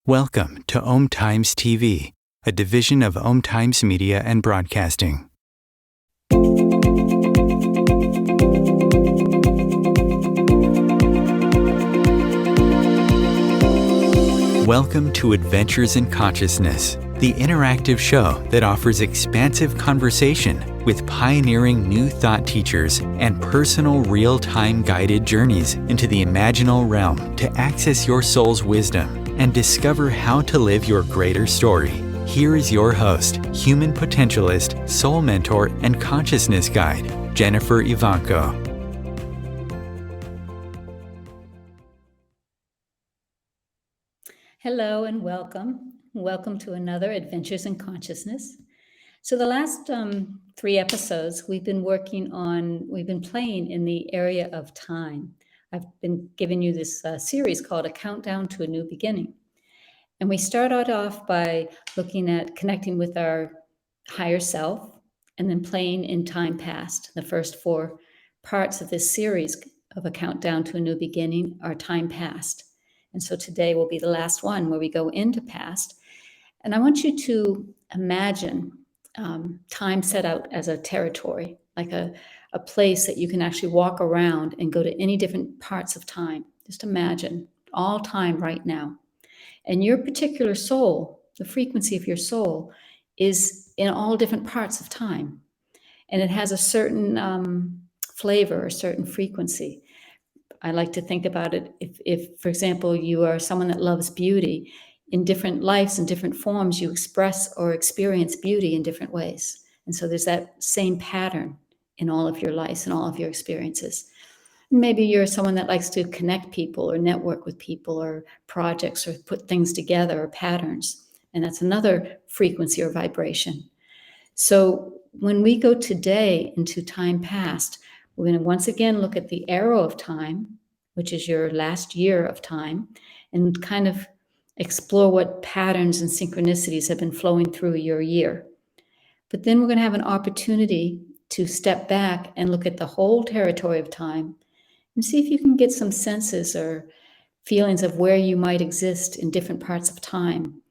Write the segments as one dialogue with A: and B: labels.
A: Welcome to Om Times TV, a division of Om Times Media and Broadcasting. Welcome to Adventures in Consciousness, the interactive show that offers expansive conversation with pioneering new thought teachers and personal real-time guided journeys into the imaginal realm to access your soul's wisdom and discover how to live your greater story. Here is your host, human potentialist, soul mentor, and consciousness guide, Jennifer Ivanko.
B: Hello and welcome. Welcome to another Adventures in Consciousness. So the last 3 episodes we've been playing in the area of time. I've been giving you this series called A Countdown to a New Beginning. And we started off by looking at connecting with our higher self and then playing in time past. The first 4 parts of this series of A Countdown to a New Beginning are time past. And so today will be the last one where we go into past. And I want you to imagine time set out as a territory, like a place that you can actually walk around and go to any different parts of time. Just imagine all time right now. And your particular soul, the frequency of your soul, is in all different parts of time. And it has a certain flavor, a certain frequency. I like to think about it if, for example, you are someone that loves beauty. In different lives and different forms, you express or experience beauty in different ways. And so there's that same pattern in all of your lives and all of your experiences. Maybe you're someone that likes to connect people or network with people or projects or put things together or patterns. And that's another frequency or vibration. So when we go today into time past, we're going to once again look at the arrow of time, which is your last year of time, and kind of explore what patterns and synchronicities have been flowing through your year. But then we're going to have an opportunity to step back and look at the whole territory of time and see if you can get some senses or feelings of where you might exist in different parts of time.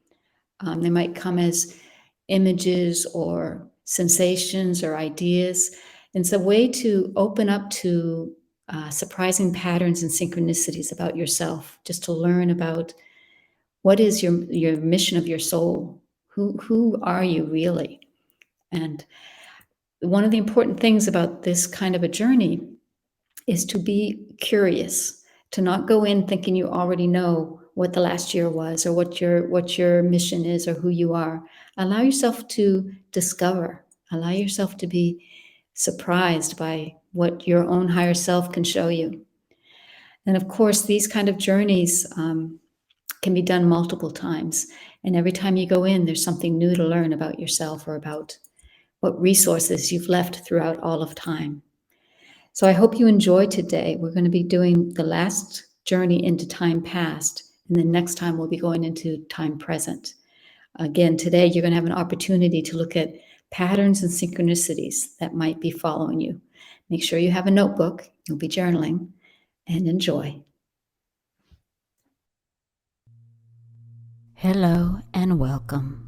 B: They might come as images or sensations or ideas. And it's a way to open up to surprising patterns and synchronicities about yourself, just to learn about what is your mission of your soul. Who are you really? And one of the important things about this kind of a journey is to be curious, to not go in thinking you already know what the last year was or what your mission is or who you are. Allow yourself to discover. Allow yourself to be surprised by what your own higher self can show you. And of course, these kind of journeys can be done multiple times. And every time you go in, there's something new to learn about yourself or about what resources you've left throughout all of time. So I hope you enjoy today. We're going to be doing the last journey into time past, and then next time we'll be going into time present. Again, today you're going to have an opportunity to look at patterns and synchronicities that might be following you. Make sure you have a notebook, you'll be journaling, and enjoy. Hello and welcome.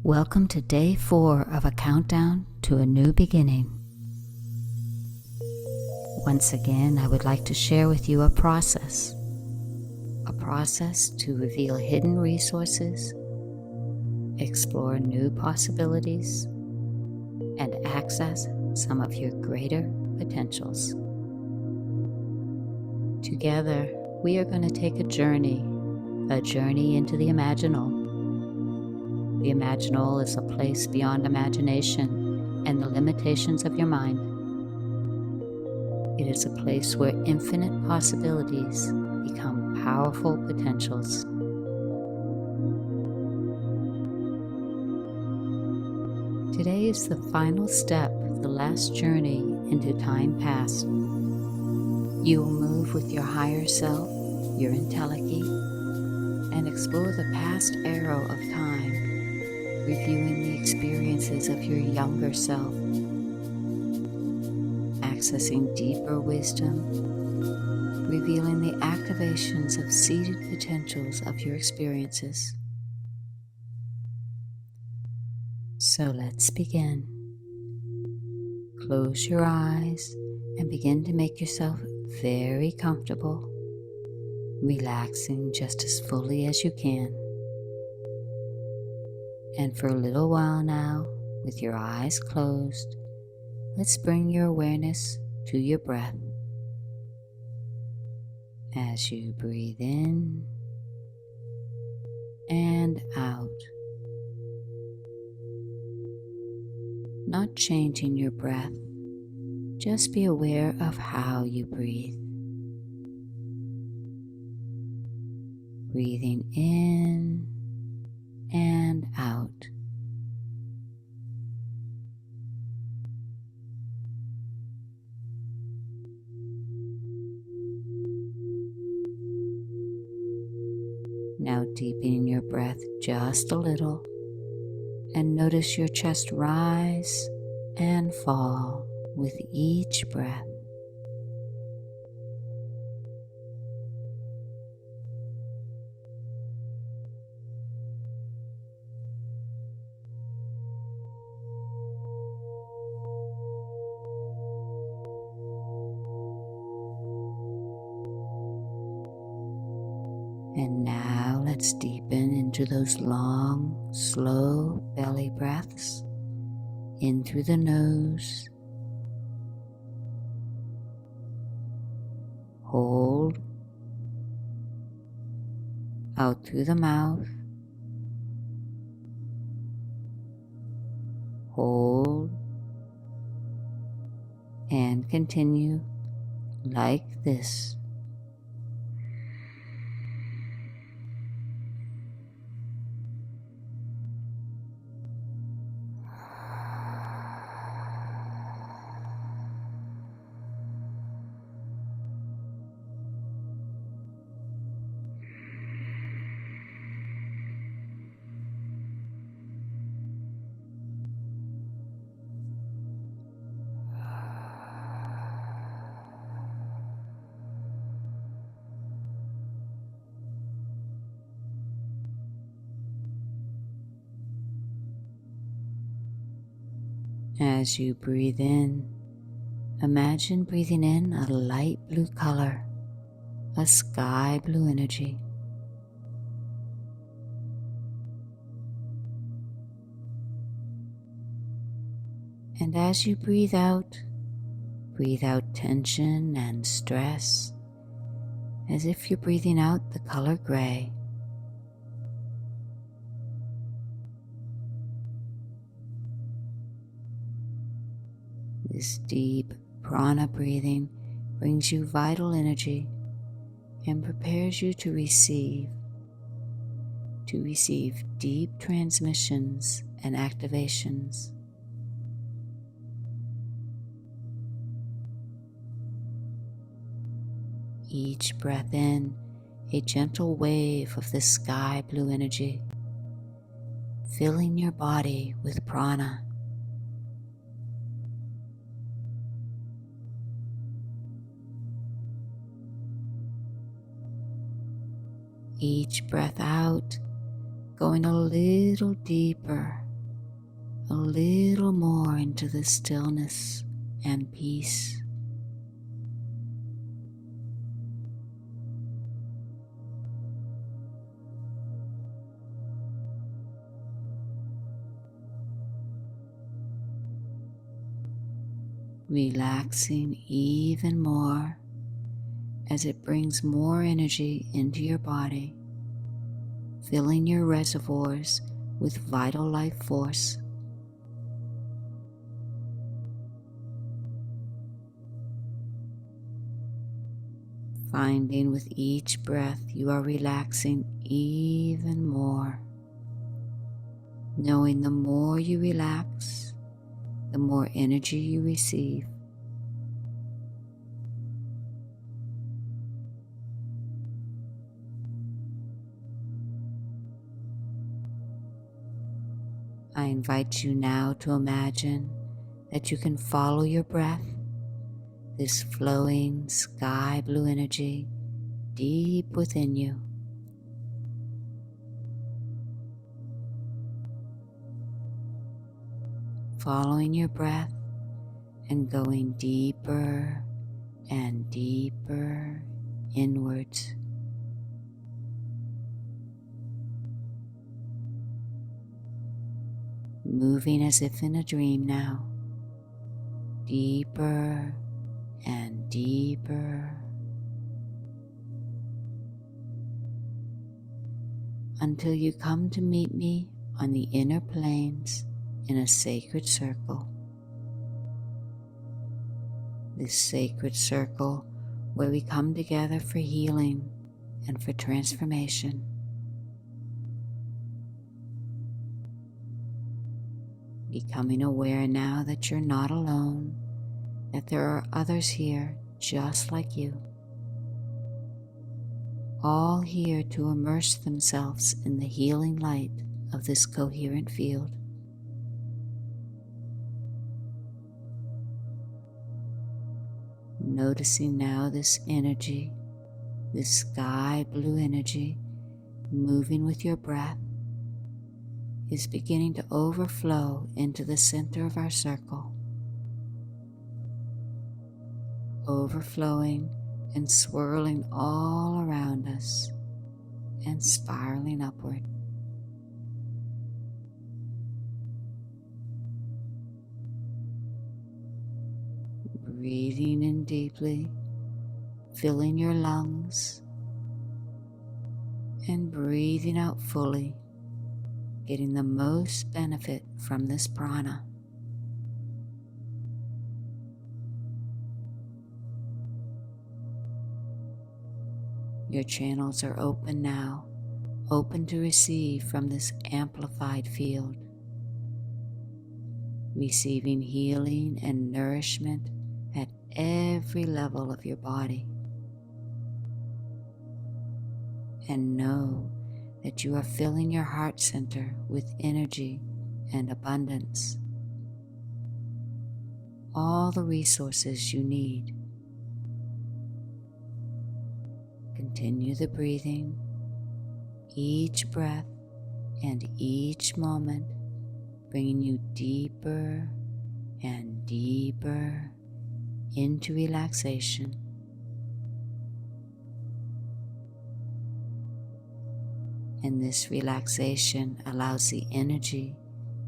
B: Welcome to day 4 of A Countdown to a New Beginning. Once again, I would like to share with you a process to reveal hidden resources, explore new possibilities, and access some of your greater potentials. Together, we are going to take a journey into the imaginal. The imaginal is a place beyond imagination and the limitations of your mind. It is a place where infinite possibilities become powerful potentials. Today is the final step, the last journey into time past. You will move with your higher self, your Entelechy, and explore the past arrow of time, reviewing the experiences of your younger self, accessing deeper wisdom,
C: revealing the activations of seated potentials of your experiences. So let's begin. Close your eyes and begin to make yourself very comfortable, relaxing just as fully as you can. And for a little while now, with your eyes closed, let's bring your awareness to your breath. As you breathe in and out, not changing your breath, just be aware of how you breathe. Breathing in and out. Now deepening your breath just a little, and notice your chest rise and fall with each breath. And now let's deepen into those long, slow belly breaths in through the nose. Hold. Out through the mouth. Hold. And continue like this. As you breathe in, imagine breathing in a light blue color, a sky blue energy. And as you breathe out tension and stress, as if you're breathing out the color gray. This deep prana breathing brings you vital energy and prepares you to receive deep transmissions and activations. Each breath in, a gentle wave of the sky blue energy, filling your body with prana. Each breath out, going a little deeper, a little more into the stillness and peace. Relaxing even more as it brings more energy into your body, filling your reservoirs with vital life force. Finding with each breath you are relaxing even more, knowing the more you relax, the more energy you receive. I invite you now to imagine that you can follow your breath this flowing sky blue energy deep within you. Following your breath and going deeper and deeper inwards. Moving as if in a dream now, deeper and deeper, until you come to meet me on the inner planes in a sacred circle. This sacred circle where we come together for healing and for transformation. Becoming aware now that you're not alone, that there are others here just like you, all here to immerse themselves in the healing light of this coherent field. Noticing now this energy, this sky blue energy, moving with your breath, is beginning to overflow into the center of our circle, overflowing and swirling all around us and spiraling upward. Breathing in deeply, filling your lungs, and breathing out fully, getting the most benefit from this prana. Your channels are open now, open to receive from this amplified field, receiving healing and nourishment at every level of your body. And know that you are filling your heart center with energy and abundance, all the resources you need. Continue the breathing, each breath and each moment bringing you deeper and deeper into relaxation. And this relaxation allows the energy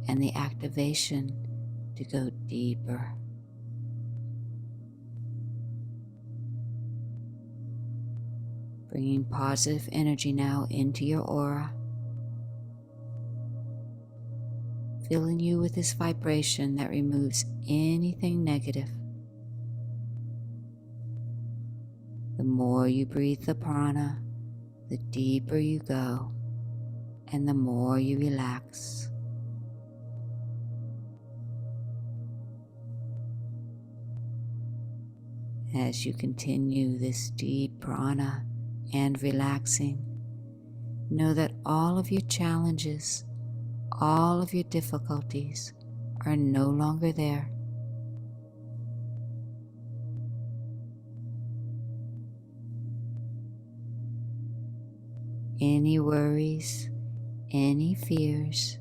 C: and the activation to go deeper. Bringing positive energy now into your aura, filling you with this vibration that removes anything negative. The more you breathe the prana, the deeper you go, and the more you relax. As you continue this deep prana and relaxing, know that all of your challenges, all of your difficulties are no longer there. Any worries, any fears,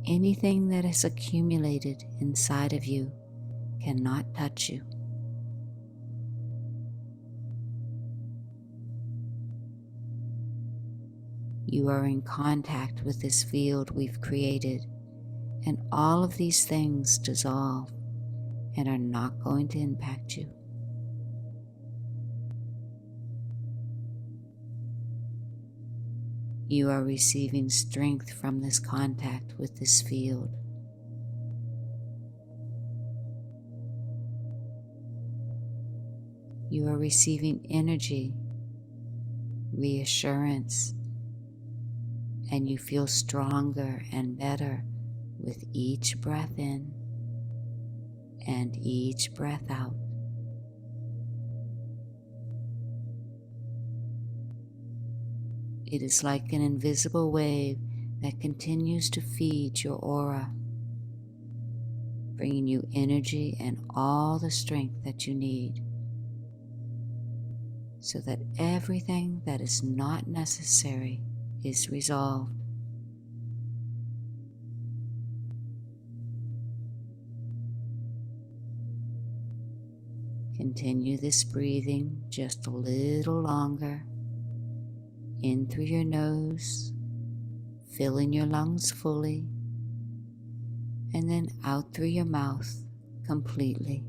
C: anything that has accumulated inside of you cannot touch you. You are in contact with this field we've created, and all of these things dissolve and are not going to impact you. You are receiving strength from this contact with this field. You are receiving energy, reassurance, and you feel stronger and better with each breath in and each breath out. It is like an invisible wave that continues to feed your aura, bringing you energy and all the strength that you need, so that everything that is not necessary is resolved. Continue this breathing just a little longer, in through your nose, filling your lungs fully, and then out through your mouth completely.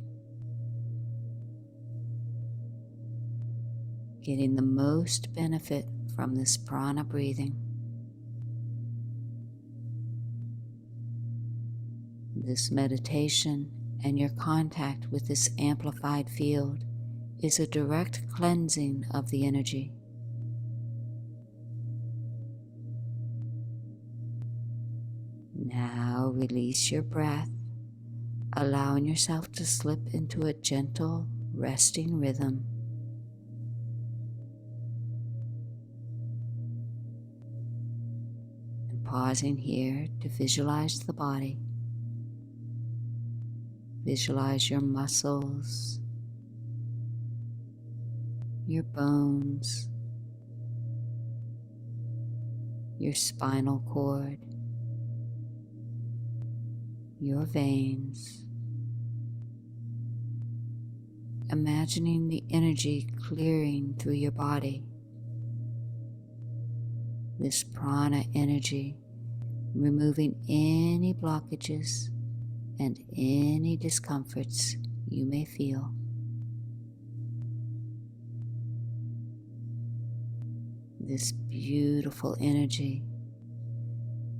C: Getting the most benefit from this prana breathing. This meditation and your contact with this amplified field is a direct cleansing of the energy. Now release your breath, allowing yourself to slip into a gentle, resting rhythm. And pausing here to visualize the body. Visualize your muscles, your bones, your spinal cord, your veins. Imagining the energy clearing through your body. This prana energy removing any blockages and any discomforts you may feel. This beautiful energy,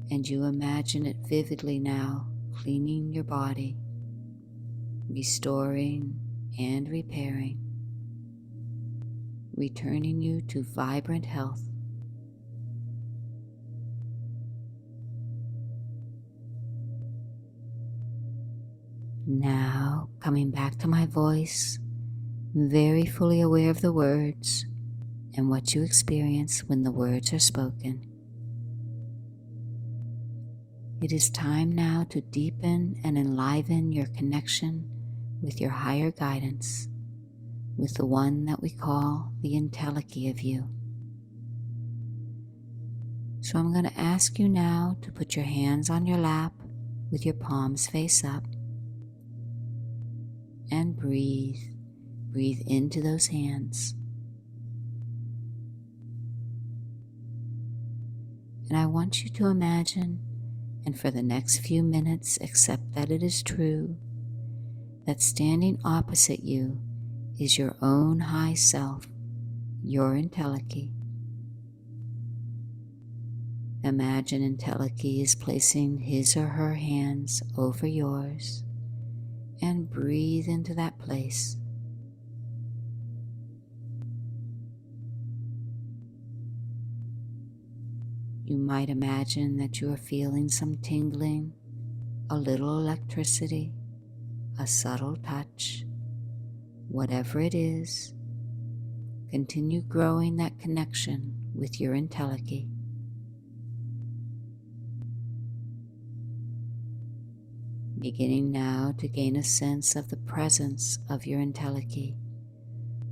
C: and you imagine it vividly now, cleaning your body, restoring and repairing, returning you to vibrant health. Now, coming back to my voice, very fully aware of the words and what you experience when the words are spoken. It is time now to deepen and enliven your connection with your higher guidance, with the one that we call the Entelechy of you. So I'm going to ask you now to put your hands on your lap with your palms face up and breathe. Breathe into those hands. And I want you to imagine, and for the next few minutes accept that it is true, that standing opposite you is your own high self, your Entelechy. Imagine Entelechy is placing his or her hands over yours, and breathe into that place. You might imagine that you are feeling some tingling, a little electricity, a subtle touch. Whatever it is, continue growing that connection with your Entelechy. Beginning now to gain a sense of the presence of your Entelechy,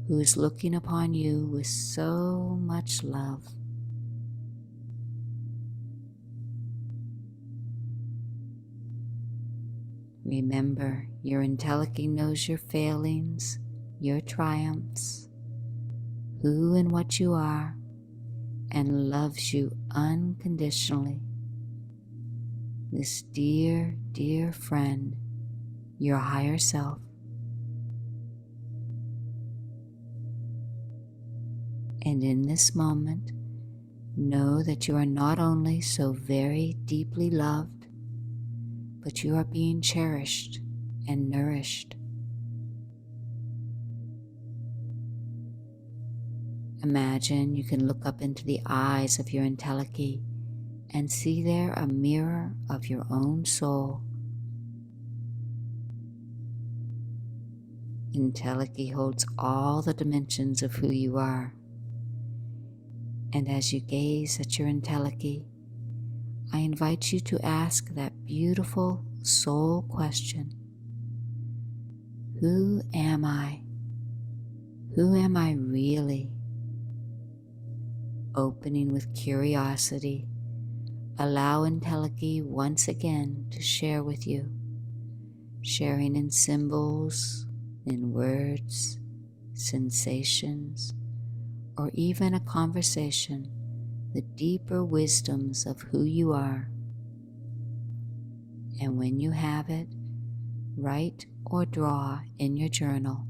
C: who is looking upon you with so much love. Remember, your Entelechy knows your failings, your triumphs, who and what you are, and loves you unconditionally. This dear, dear friend, your higher self. And in this moment, know that you are not only so very deeply loved, but you are being cherished and nourished. Imagine you can look up into the eyes of your Entelechy and see there a mirror of your own soul. Entelechy holds all the dimensions of who you are. And as you gaze at your Entelechy, I invite you to ask that beautiful soul question Who am I? Who am I really? Opening with curiosity, allow Entelechy once again to share with you, sharing in symbols, in words, sensations, or even a conversation, the deeper wisdoms of who you are. And when you have it, write or draw in your journal.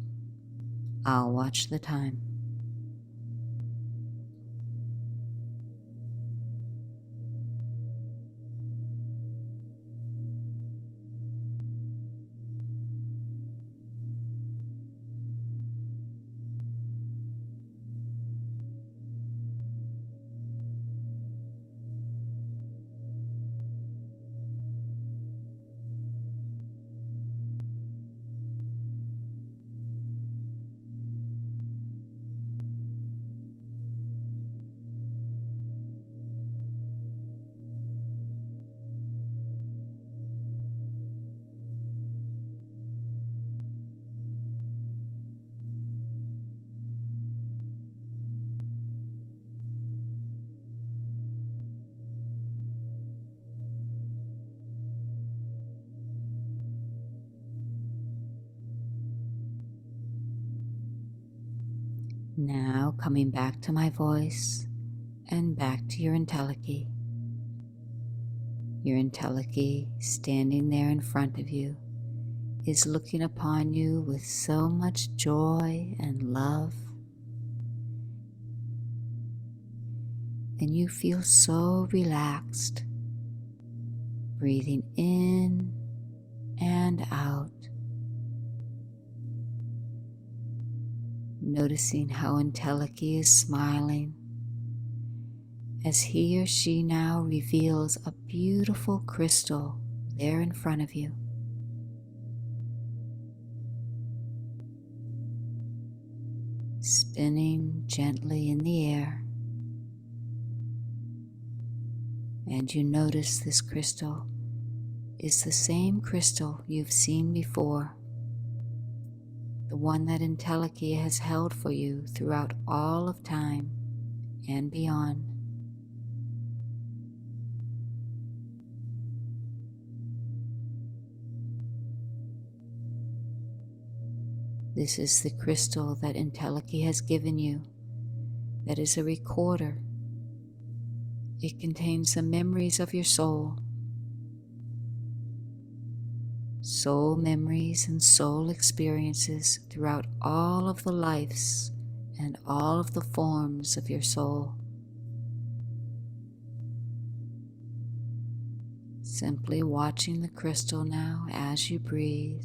C: I'll watch the time. Now coming back to my voice and back to your Entelechy. Your Entelechy standing there in front of you is looking upon you with so much joy and love. And you feel so relaxed, breathing in and out. Noticing how Entelechy is smiling as he or she now reveals a beautiful crystal there in front of you. Spinning gently in the air. And you notice this crystal is the same crystal you've seen before. The one that Entelechy has held for you throughout all of time and beyond. This is the crystal that Entelechy has given you, that is a recorder. It contains the memories of your soul. Soul memories and soul experiences throughout all of the lives and all of the forms of your soul. Simply watching the crystal now as you breathe,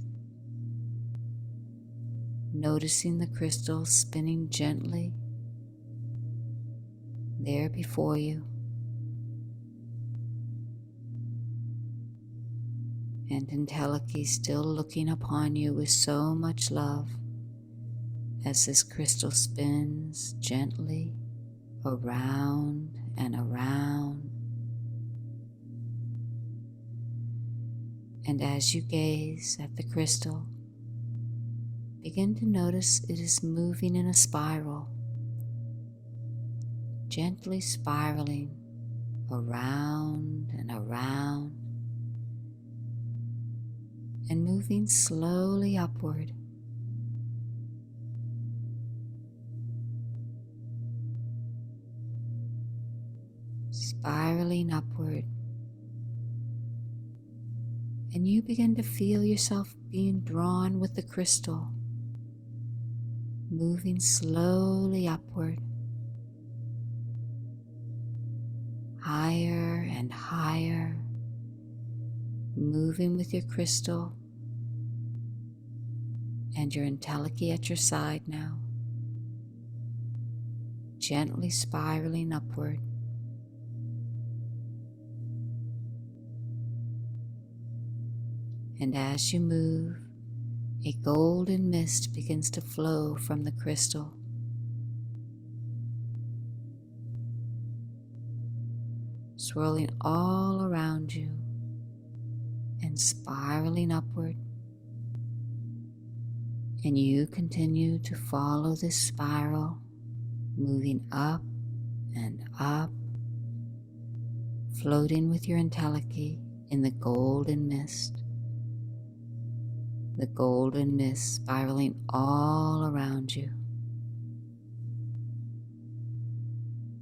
C: noticing the crystal spinning gently there before you. And Entelechy still looking upon you with so much love as this crystal spins gently around and around. And as you gaze at the crystal, begin to notice it is moving in a spiral, gently spiraling around and around, and moving slowly upward. Spiraling upward. And you begin to feel yourself being drawn with the crystal, moving slowly upward, higher and higher, moving with your crystal and your Entelechy at your side now, gently spiraling upward. And as you move, a golden mist begins to flow from the crystal. Swirling all around you and spiraling upward. And you continue to follow this spiral, moving up and up, floating with your Entelechy in the golden mist. The golden mist spiraling all around you.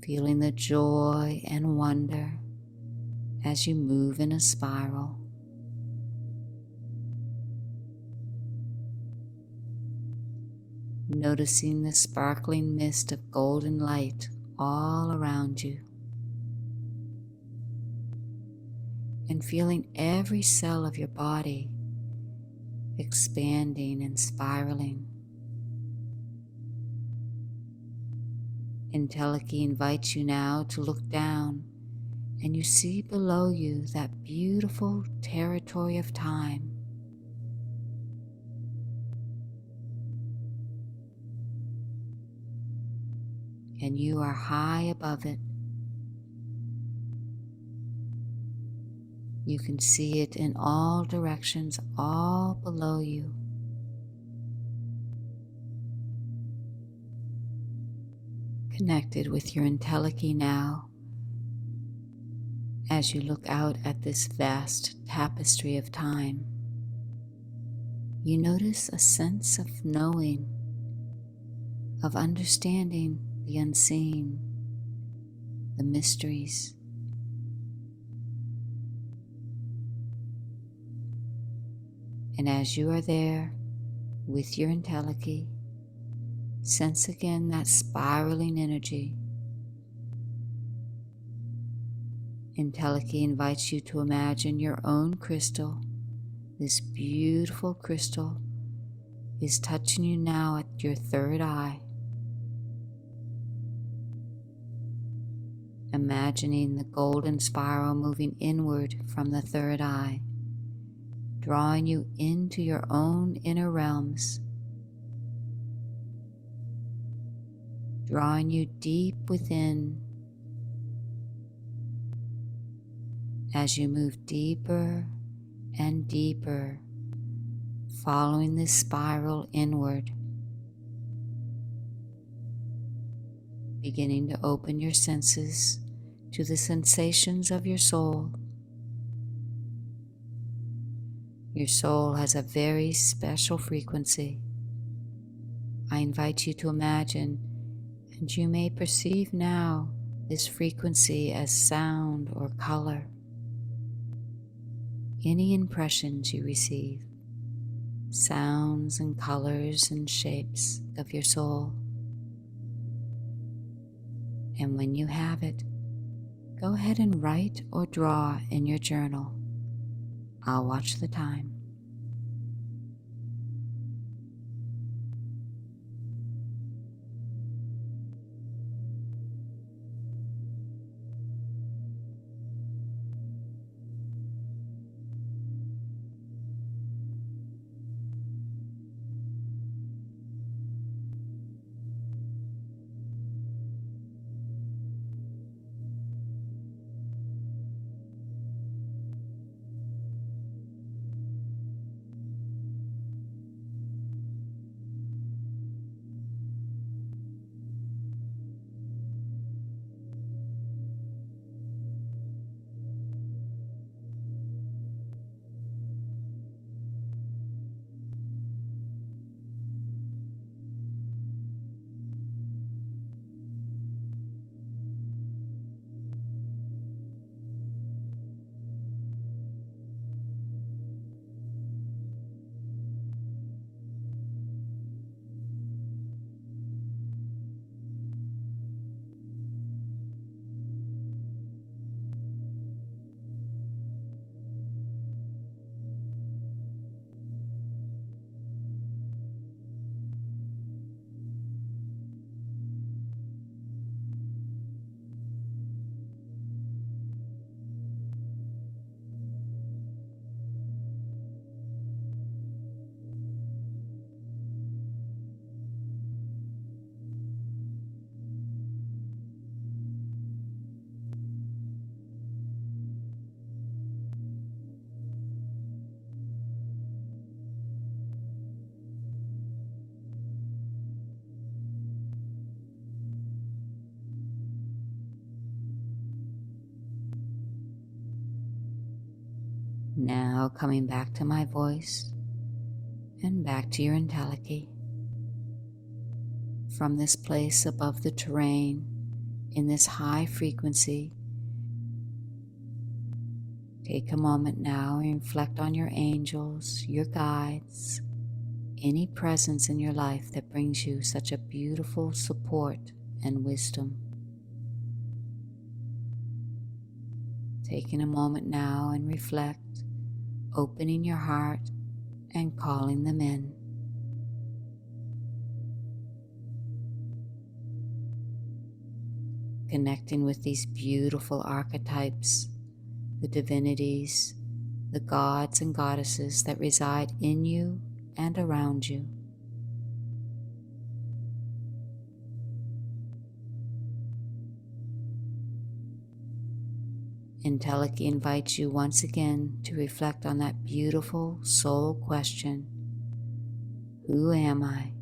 C: Feeling the joy and wonder as you move in a spiral. Noticing the sparkling mist of golden light all around you. And feeling every cell of your body expanding and spiraling. Entelechy invites you now to look down, and you see below you that beautiful territory of time. And you are high above it. You can see it in all directions, all below you. Connected with your Entelechy now, as you look out at this vast tapestry of time, you notice a sense of knowing, of understanding the unseen, the mysteries. And as you are there with your Entelechy, sense again that spiraling energy. Entelechy invites you to imagine your own crystal. This beautiful crystal is touching you now at your third eye. Imagining the golden spiral moving inward from the third eye, drawing you into your own inner realms, drawing you deep within. As you move deeper and deeper, following this spiral inward, beginning to open your senses to the sensations of your soul. Your soul has a very special frequency. I invite you to imagine, and you may perceive now, this frequency as sound or color. Any impressions you receive, sounds and colors and shapes of your soul. And when you have it, go ahead and write or draw in your journal. I'll watch the time. Now coming back to my voice and back to your Entelechy. From this place above the terrain, in this high frequency, take a moment now and reflect on your angels, your guides, any presence in your life that brings you such a beautiful support and wisdom. Taking a moment now and reflect, opening your heart and calling them in. Connecting with these beautiful archetypes, the divinities, the gods and goddesses that reside in you and around you. Entelechy invites you once again to reflect on that beautiful soul question: who am I?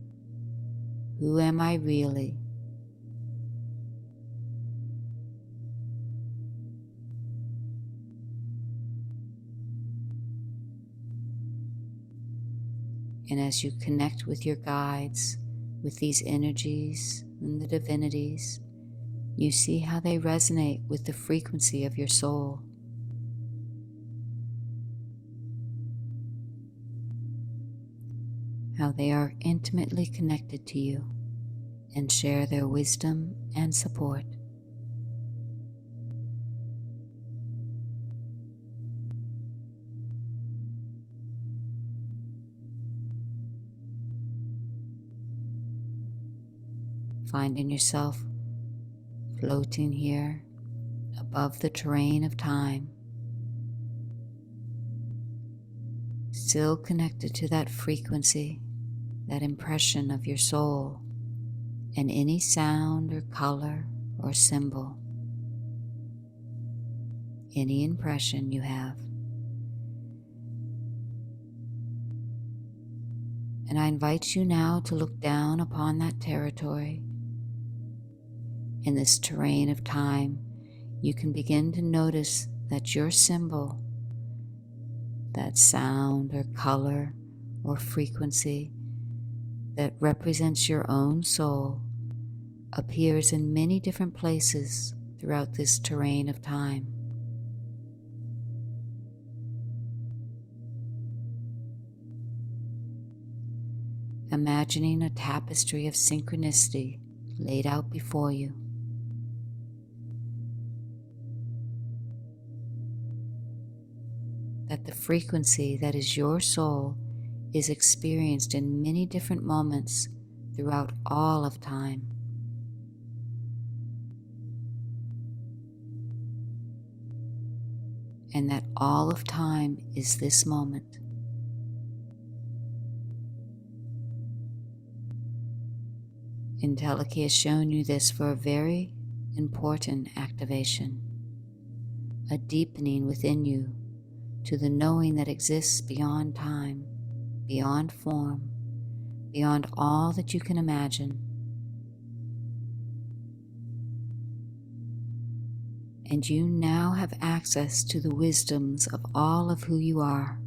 C: Who am I really? And as you connect with your guides, with these energies and the divinities, you see how they resonate with the frequency of your soul. How they are intimately connected to you and share their wisdom and support. Finding yourself floating here above the terrain of time, still connected to that frequency, that impression of your soul, and any sound or color or symbol, any impression you have. And I invite you now to look down upon that territory. In this terrain of time, you can begin to notice that your symbol, that sound or color or frequency that represents your own soul, appears in many different places throughout this terrain of time. Imagining a tapestry of synchronicity laid out before you. That the frequency that is your soul is experienced in many different moments throughout all of time. And that all of time is this moment. Entelechy has shown you this for a very important activation, a deepening within you to the knowing that exists beyond time, beyond form, beyond all that you can imagine. And you now have access to the wisdoms of all of who you are.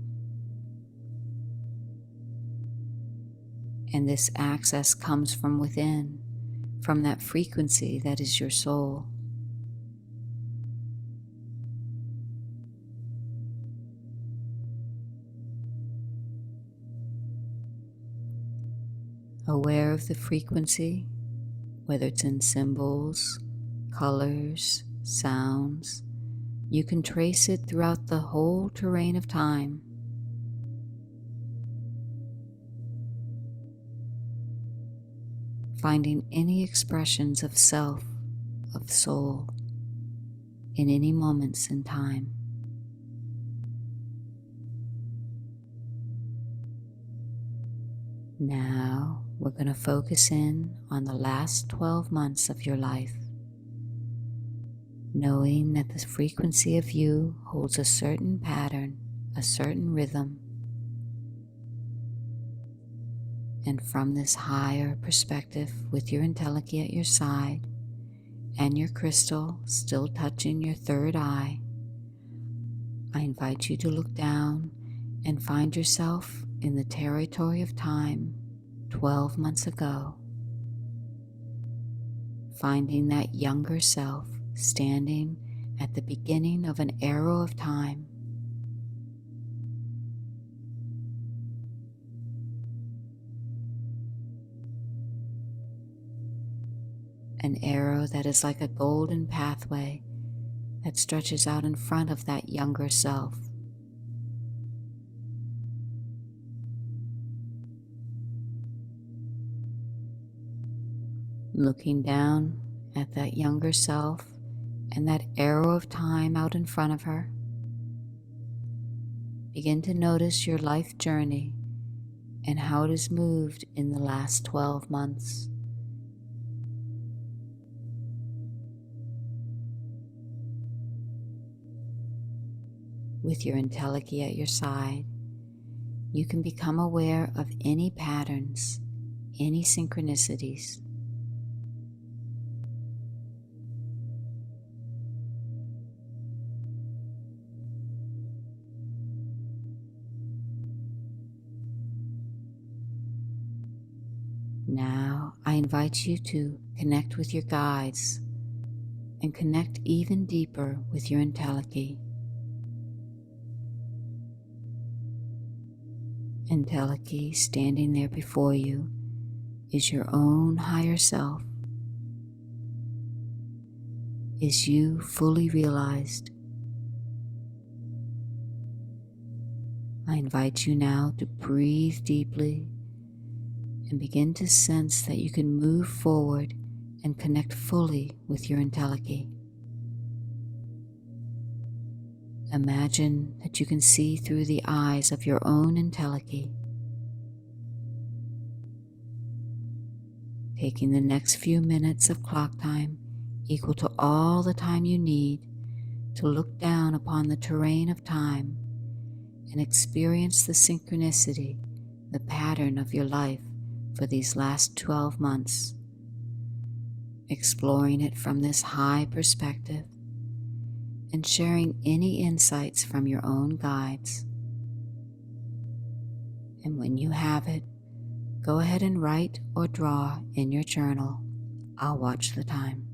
C: And this access comes from within, from that frequency that is your soul. Aware of the frequency, whether it's in symbols, colors, sounds, you can trace it throughout the whole terrain of time. Finding any expressions of self, of soul, in any moments in time. Now we're going to focus in on the last 12 months of your life, knowing that the frequency of you holds a certain pattern, a certain rhythm. And from this higher perspective, with your Entelechy at your side and your crystal still touching your third eye, I invite you to look down and find yourself in the territory of time 12 months ago, finding that younger self standing at the beginning of an arrow of time. An arrow that is like a golden pathway that stretches out in front of that younger self. Looking down at that younger self and that arrow of time out in front of her, begin to notice your life journey and how it has moved in the last 12 months. With your Entelechy at your side, you can become aware of any patterns, any synchronicities. Now, I invite you to connect with your guides and connect even deeper with your Entelechy. Entelechy standing there before you is your own higher self, is you fully realized. I invite you now to breathe deeply and begin to sense that you can move forward and connect fully with your Entelechy. Imagine that you can see through the eyes of your own Entelechy. Taking the next few minutes of clock time equal to all the time you need to look down upon the terrain of time and experience the synchronicity, the pattern of your life for these last 12 months, exploring it from this high perspective and sharing any insights from your own guides. And when you have it, go ahead and write or draw in your journal. I'll watch the time.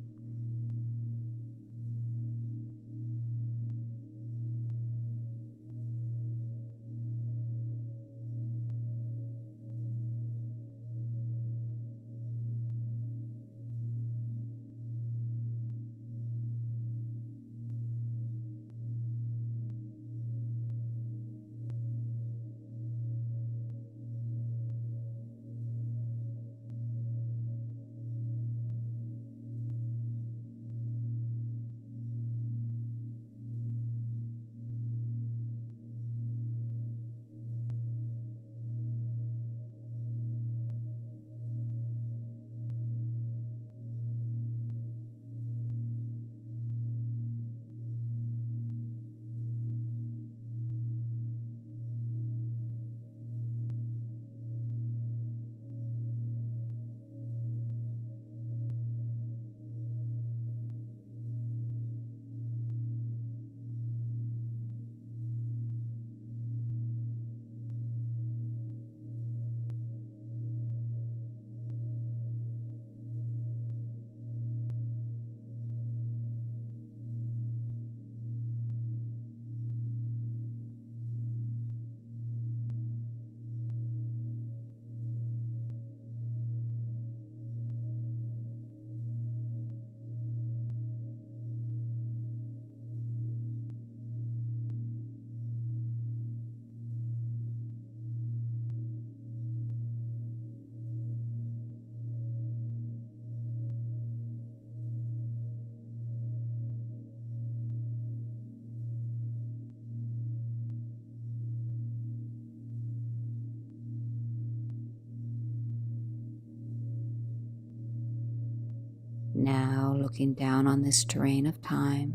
C: Now looking down on this terrain of time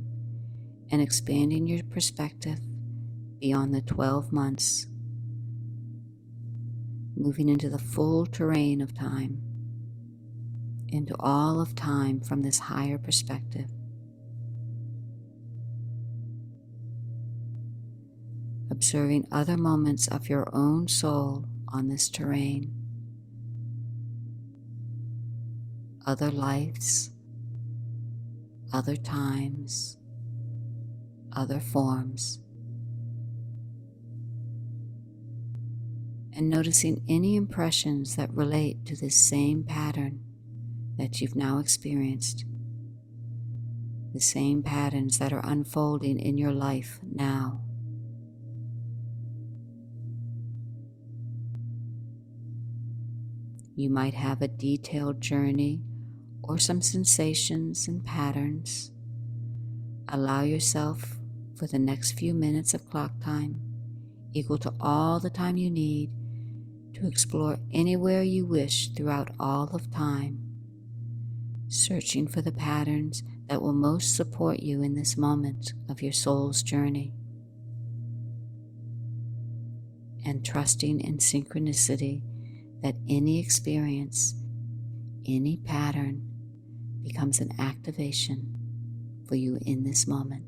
C: and expanding your perspective beyond the 12 months, moving into the full terrain of time, into all of time from this higher perspective. observing other moments of your own soul on this terrain, other lives, other times, other forms, and noticing any impressions that relate to this same pattern that you've now experienced, the same patterns that are unfolding in your life now. You might have a detailed journey or some sensations and patterns. Allow yourself for the next few minutes of clock time, equal to all the time you need, to explore anywhere you wish throughout all of time, searching for the patterns that will most support you in this moment of your soul's journey, and trusting in synchronicity that any experience, any pattern becomes an activation for you in this moment.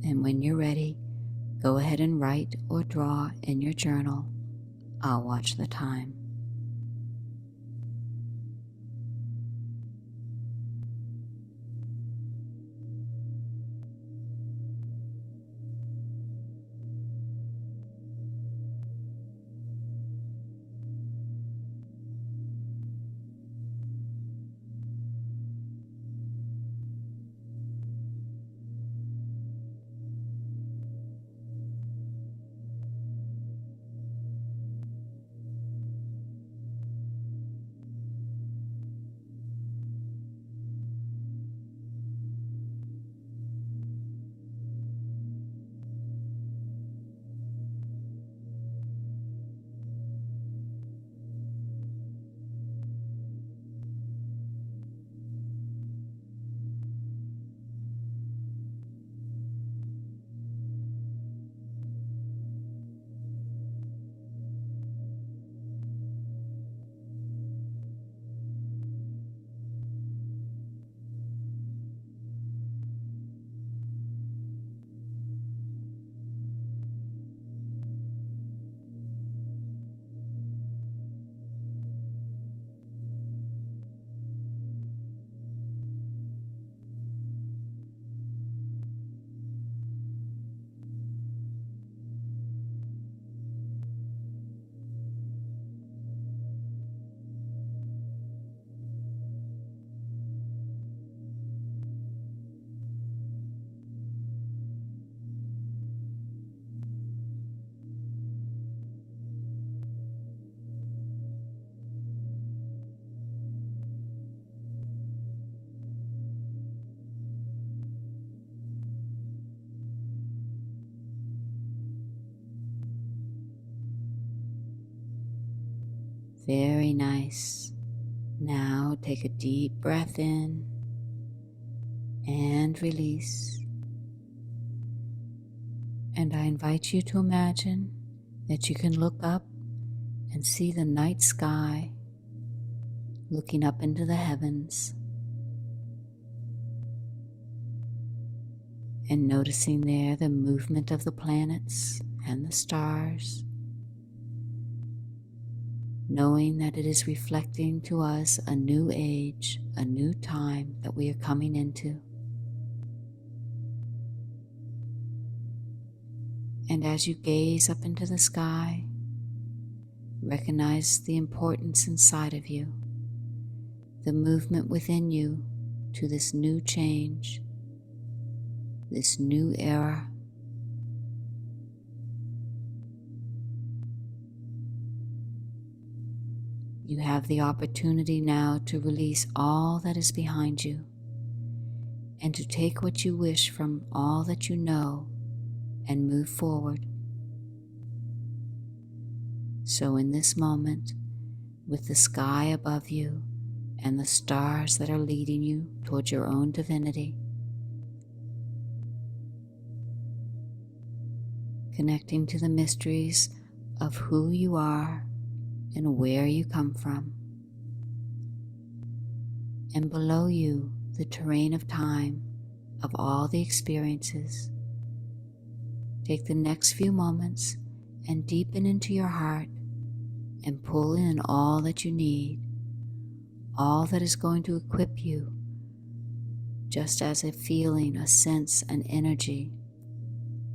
C: And when you're ready, go ahead and write or draw in your journal. I'll watch the time. Very nice. Now take a deep breath in and release. And I invite you to imagine that you can look up and see the night sky, looking up into the heavens and noticing there the movement of the planets and the stars, knowing that it is reflecting to us a new age, a new time that we are coming into. And as you gaze up into the sky, recognize the importance inside of you, the movement within you to this new change, this new era. You have the opportunity now to release all that is behind you and to take what you wish from all that you know and move forward. So in this moment, with the sky above you and the stars that are leading you towards your own divinity, connecting to the mysteries of who you are and where you come from, and below you the terrain of time of all the experiences Take the next few moments and deepen into your heart and pull in all that you need, all that is going to equip you, just as a feeling, a sense, an energy,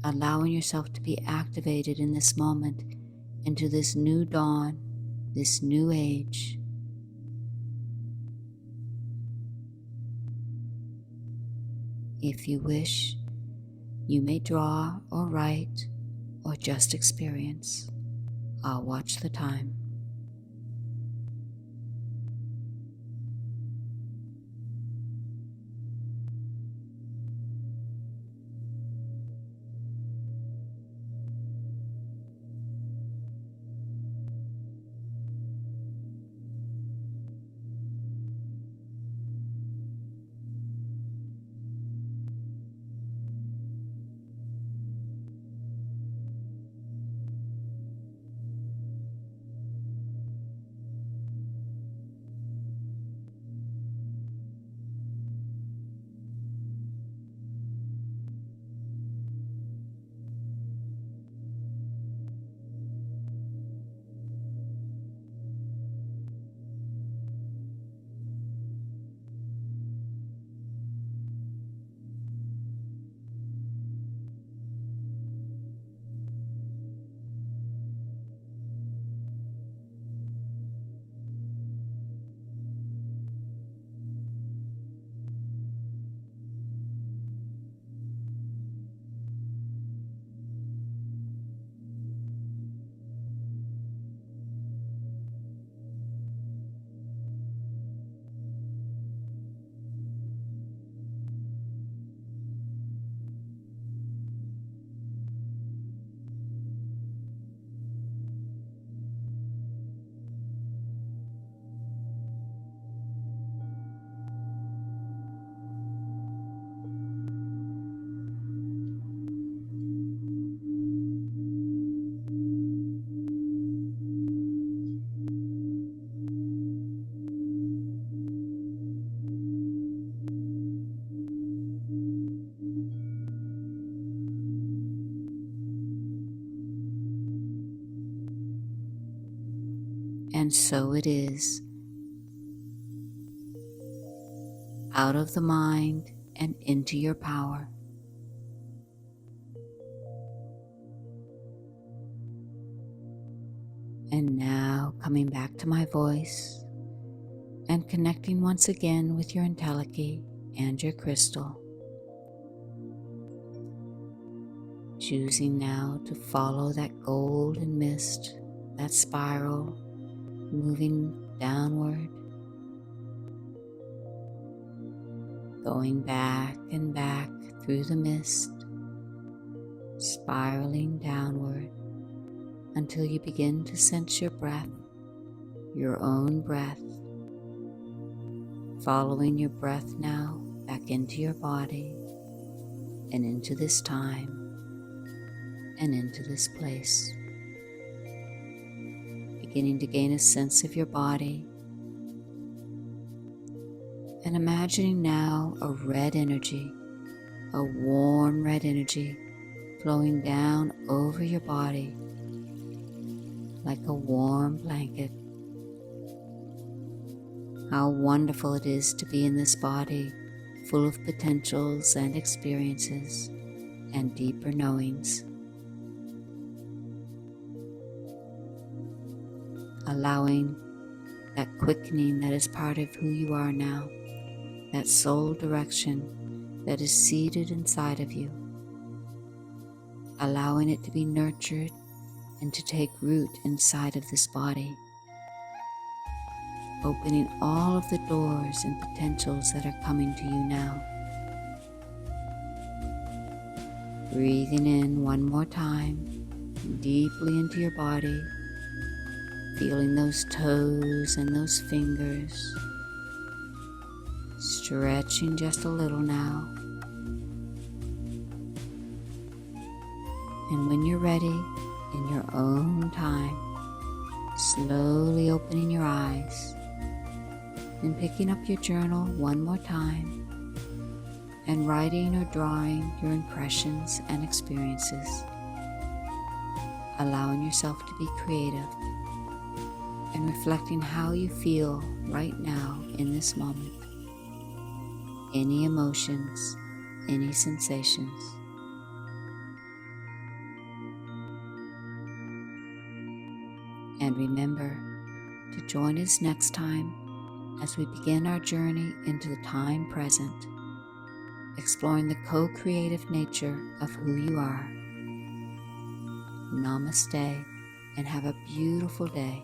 C: allowing yourself to be activated in this moment into this new dawn, this new age. If you wish, you may draw or write or just experience. I'll watch the time. And so it is. Out of the mind and into your power. And now coming back to my voice and connecting once again with your Entelechy and your crystal. Choosing now to follow that golden mist, that spiral, moving downward, going back and back through the mist, spiraling downward until you begin to sense your breath, your own breath, following your breath now back into your body and into this time and into this place. Beginning to gain a sense of your body and imagining now a red energy, a warm red energy flowing down over your body like a warm blanket. How wonderful it is to be in this body full of potentials and experiences and deeper knowings. Allowing that quickening that is part of who you are now, that soul direction that is seated inside of you, allowing it to be nurtured and to take root inside of this body, opening all of the doors and potentials that are coming to you now. Breathing in one more time, deeply into your body, feeling those toes and those fingers, stretching just a little now. And when you're ready, in your own time, slowly opening your eyes and picking up your journal one more time and writing or drawing your impressions and experiences. allowing yourself to be creative and reflecting how you feel right now in this moment. Any emotions, any sensations. And remember to join us next time as we begin our journey into the time present, exploring the co-creative nature of who you are. Namaste, and have a beautiful day.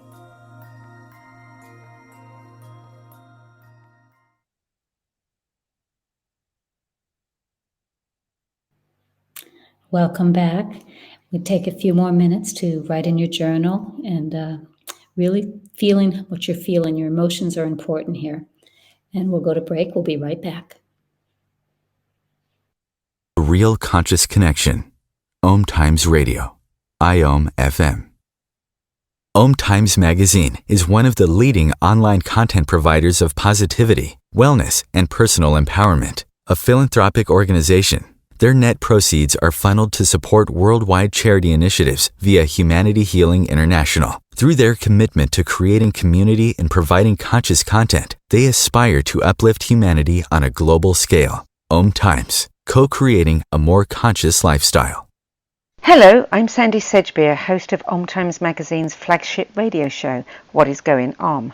B: Welcome back. We take a few more minutes to write in your journal and really feeling what you're feeling. Your emotions are important here. And we'll go to break. We'll be right back.
A: Real Conscious Connection. Om Times Radio. IOM FM. Om Times Magazine is one of the leading online content providers of positivity, wellness, and personal empowerment. A philanthropic organization, their net proceeds are funneled to support worldwide charity initiatives via Humanity Healing International. Through their commitment to creating community and providing conscious content, they aspire to uplift humanity on a global scale. Om Times, co-creating a more conscious lifestyle.
D: Hello, I'm Sandy Sedgbeer, host of Om Times Magazine's flagship radio show, What is Going Om.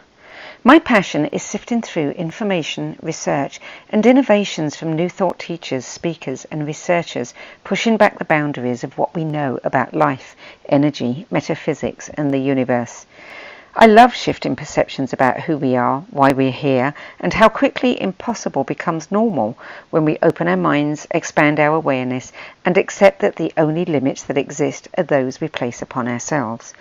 D: My passion is sifting through information, research, and innovations from new thought teachers, speakers, and researchers, pushing back the boundaries of what we know about life, energy, metaphysics, and the universe. I love shifting perceptions about who we are, why we're here, and how quickly impossible becomes normal when we open our minds, expand our awareness, and accept that the only limits that exist are those we place upon ourselves.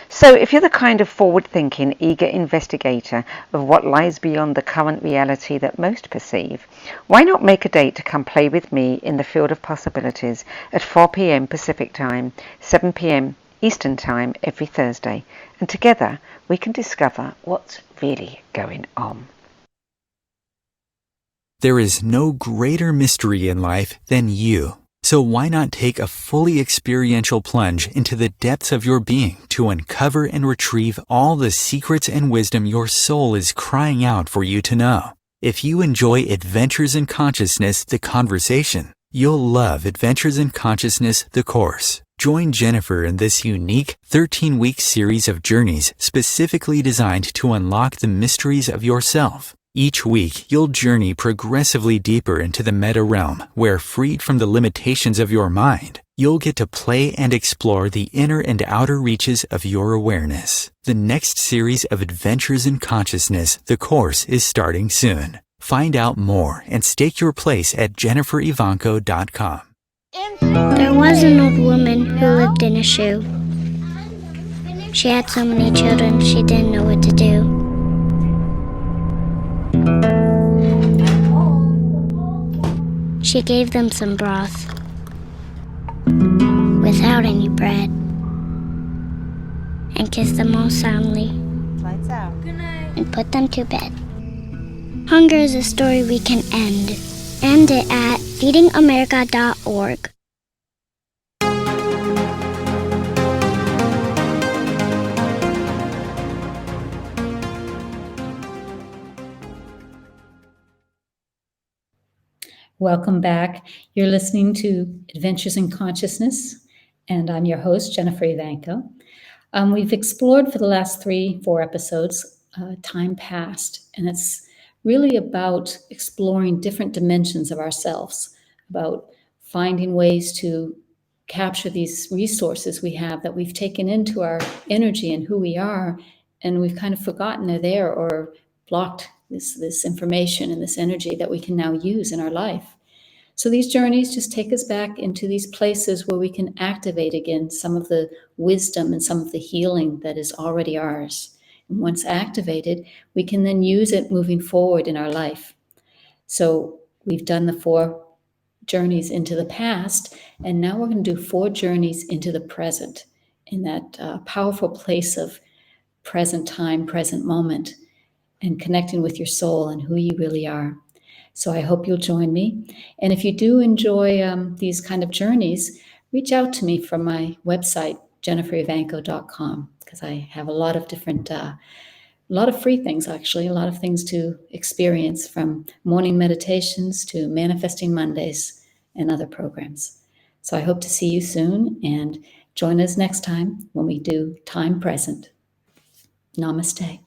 D: So if you're the kind of forward-thinking, eager investigator of what lies beyond the current reality that most perceive, why not make a date to come play with me in the field of possibilities at 4 p.m. Pacific Time, 7 p.m. Eastern Time every Thursday, and together we can discover what's really going on.
A: There is no greater mystery in life than you. So why not take a fully experiential plunge into the depths of your being to uncover and retrieve all the secrets and wisdom your soul is crying out for you to know? If you enjoy Adventures in Consciousness, the conversation, you'll love Adventures in Consciousness, the course. Join Jennifer in this unique 13-week series of journeys specifically designed to unlock the mysteries of yourself. Each week, you'll journey progressively deeper into the meta realm, where, freed from the limitations of your mind, you'll get to play and explore the inner and outer reaches of your awareness. The next series of Adventures in Consciousness, the course, is starting soon. Find out more and stake your place at jenniferivanco.com.
E: There was an old woman who lived in a shoe. She had so many children she didn't know what to do. She gave them some broth without any bread and kissed them all soundly.
F: Lights out. Good night.
E: And put them to bed. Hunger is a story we can end. End it at feedingamerica.org.
B: Welcome back. You're listening to Adventures in Consciousness, and I'm your host, Jennifer Ivanko. We've explored for the last 3-4 episodes time past, and it's really about exploring different dimensions of ourselves, about finding ways to capture these resources we have that we've taken into our energy and who we are, and we've kind of forgotten they're there or blocked this information and this energy that we can now use in our life. So these journeys just take us back into these places where we can activate again some of the wisdom and some of the healing that is already ours. And once activated, we can then use it moving forward in our life. So we've done the 4 journeys into the past, and now we're going to do 4 journeys into the present, in that powerful place of present time, present moment, and connecting with your soul and who you really are. So I hope you'll join me. And if you do enjoy these kind of journeys, reach out to me from my website, jenniferivanco.com, because I have a lot of different, a lot of free things, actually, a lot of things to experience, from morning meditations to Manifesting Mondays and other programs. So I hope to see you soon, and join us next time when we do Time Present. Namaste.